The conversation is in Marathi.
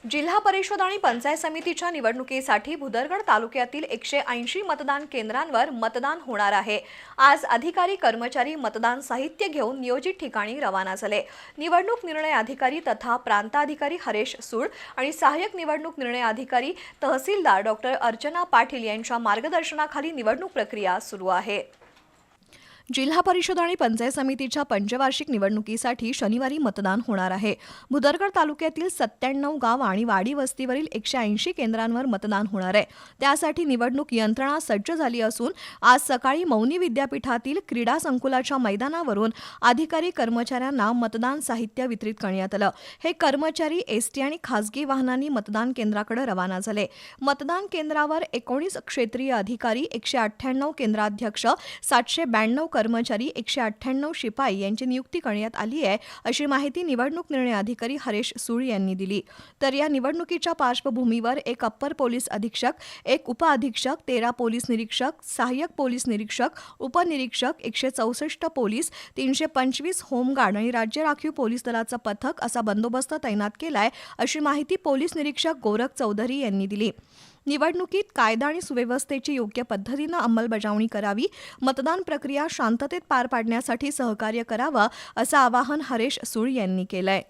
जिल्हा परिषद आणि पंचायत समितीच्या निवडणुकीसाठी भुदरगड तालुक्यातील 180 मतदान केंद्रांवर मतदान होणार आहे। आज अधिकारी कर्मचारी मतदान साहित्य घेऊन नियोजित ठिकाणी रवाना झाले। निवडणूक निर्णय अधिकारी तथा प्रांताधिकारी हरेश सूळ आणि सहाय्यक निवडणूक निर्णय अधिकारी तहसीलदार डॉक्टर अर्चना पाटील यांच्या मार्गदर्शनाखाली निवडणूक प्रक्रिया सुरू आहे। जिल्हा परिषद आणि पंचायत समितीच्या पंचवार्षिक निवडणुकीसाठी शनिवारी मतदान होणार आहे। भुदरगड तालुक्यातील 97 गाव आणि वाडी वस्तीवरील 180 केंद्रांवर मतदान होणार आहे। त्यासाठी निवडणूक यंत्रणा सज्ज झाली असून आज सकाळी मौनी विद्यापीठातील क्रीडा संकुलाच्या मैदानावरून अधिकारी कर्मचाऱ्यांना मतदान साहित्य वितरित करण्यात आलं। हे कर्मचारी एसटी आणि खासगी वाहनांनी मतदान केंद्राकडे रवाना झाले। मतदान केंद्रावर 19 क्षेत्रीय अधिकारी, 198 केंद्राध्यक्ष, 792 कर्मचारी, 198 शिपाई यांची नियुक्ती करण्यात आली आहे, अशी माहिती निवडणूक निर्णय अधिकारी हरेश सूळ यांनी दिली। तर या निवडणुकीच्या पार्श्वभूमीवर एक अप्पर पोलीस अधीक्षक, एक उपअधीक्षक, 13 पोलीस निरीक्षक, सहाय्यक पोलीस निरीक्षक, उपनिरीक्षक, 164 पोलीस, 325 होमगार्ड आणि राज्य राखीव पोलीस दलाचं पथक असा बंदोबस्त तैनात केलाय, अशी माहिती पोलीस निरीक्षक गोरख चौधरी यांनी दिली। निवडणुकीत कायदा आणि सुव्यवस्थेची योग्य पद्धतीने अंमलबजावणी करावी, मतदान प्रक्रिया शांततेत पार पाडण्यासाठी सहकार्य करावं, असं आवाहन हरेश सूळ यांनी केलंय।